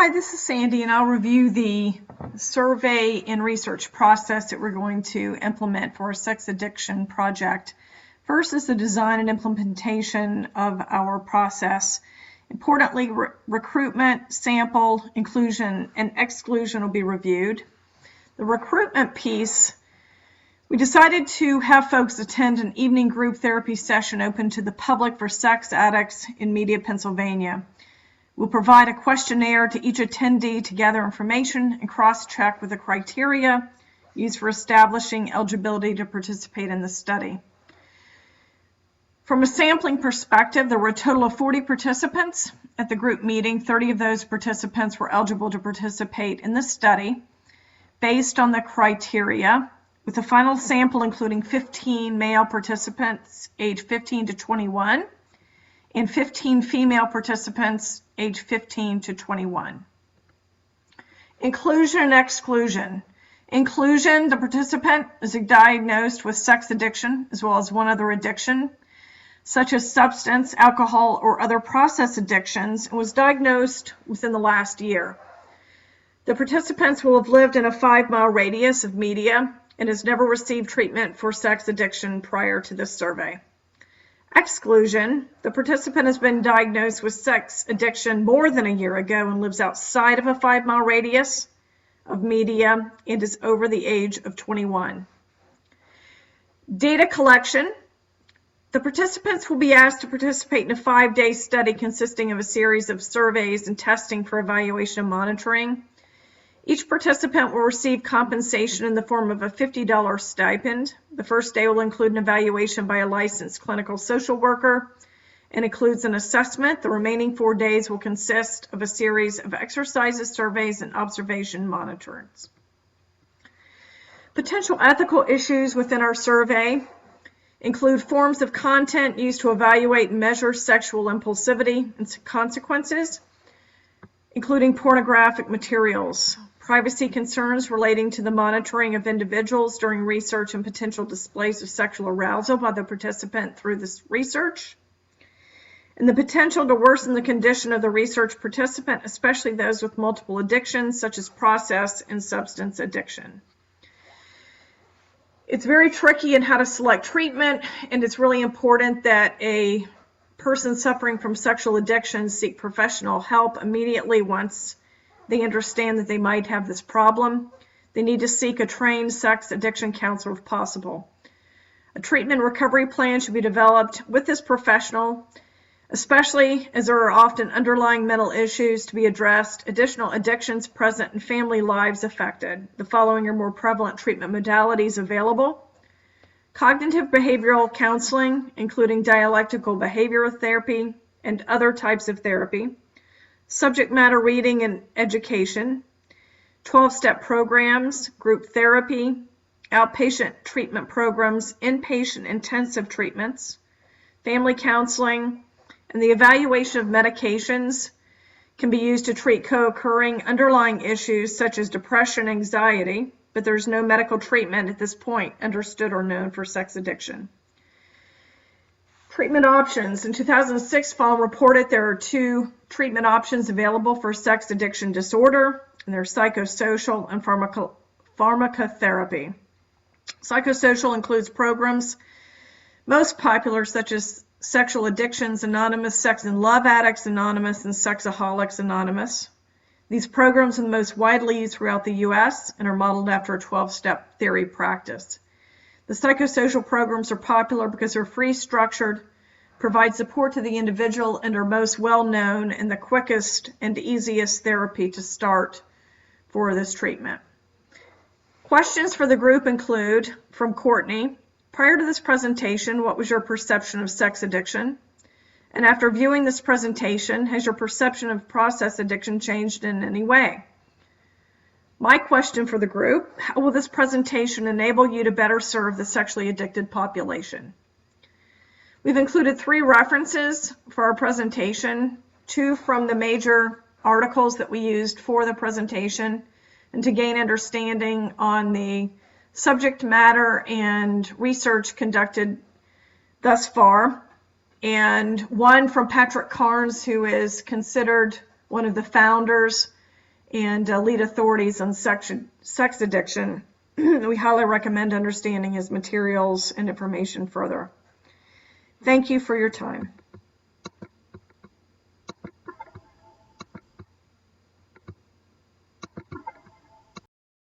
Hi, this is Sandy, and I'll review the survey and research process that we're going to implement for our sex addiction project. First is the design and implementation of our process. Importantly, recruitment, sample, inclusion, and exclusion will be reviewed. The recruitment piece, we decided to have folks attend an evening group therapy session open to the public for sex addicts in Media, Pennsylvania. We'll provide a questionnaire to each attendee to gather information and cross-check with the criteria used for establishing eligibility to participate in the study. From a sampling perspective, there were a total of 40 participants at the group meeting. 30 of those participants were eligible to participate in the study based on the criteria, with the final sample including 15 male participants aged 15 to 21 and 15 female participants aged 15 to 21. Inclusion and exclusion. Inclusion, the participant is diagnosed with sex addiction as well as one other addiction, such as substance, alcohol, or other process addictions, and was diagnosed within the last year. The participants will have lived in a 5-mile radius of Media and has never received treatment for sex addiction prior to this survey. Exclusion, the participant has been diagnosed with sex addiction more than a year ago and lives outside of a 5-mile radius of Media and is over the age of 21. Data collection, the participants will be asked to participate in a 5-day study consisting of a series of surveys and testing for evaluation and monitoring. Each participant will receive compensation in the form of a $50 stipend. The first day will include an evaluation by a licensed clinical social worker and includes an assessment. The remaining 4 days will consist of a series of exercises, surveys, and observation monitorings. Potential ethical issues within our survey include forms of content used to evaluate and measure sexual impulsivity and consequences, including pornographic materials. Privacy concerns relating to the monitoring of individuals during research and potential displays of sexual arousal by the participant through this research, and the potential to worsen the condition of the research participant, especially those with multiple addictions such as process and substance addiction. It's very tricky in how to select treatment, and it's really important that a person suffering from sexual addiction seek professional help immediately once they understand that they might have this problem. They need to seek a trained sex addiction counselor if possible. A treatment recovery plan should be developed with this professional, especially as there are often underlying mental issues to be addressed, additional addictions present, and family lives affected. The following are more prevalent treatment modalities available: cognitive behavioral counseling, including dialectical behavioral therapy and other types of therapy, subject matter reading and education, 12-step programs, group therapy, outpatient treatment programs, inpatient intensive treatments, family counseling, and the evaluation of medications can be used to treat co-occurring underlying issues such as depression and anxiety, but there's no medical treatment at this point understood or known for sex addiction. Treatment options. In 2006, Fallon reported there are 2 treatment options available for sex addiction disorder, and they're psychosocial and pharmacotherapy. Psychosocial includes programs most popular such as Sexual Addictions Anonymous, Sex and Love Addicts Anonymous, and Sexaholics Anonymous. These programs are the most widely used throughout the U.S. and are modeled after a 12-step theory practice. The psychosocial programs are popular because they're free structured, provide support to the individual, and are most well known and the quickest and easiest therapy to start for this treatment. Questions for the group include, from Courtney, prior to this presentation, what was your perception of sex addiction? And after viewing this presentation, has your perception of process addiction changed in any way? My question for the group, how will this presentation enable you to better serve the sexually addicted population? We've included 3 references for our presentation, 2 from the major articles that we used for the presentation, and to gain understanding on the subject matter and research conducted thus far, and 1 from Patrick Carnes, who is considered one of the founders and lead authorities on sex addiction. We highly recommend understanding his materials and information further. Thank you for your time.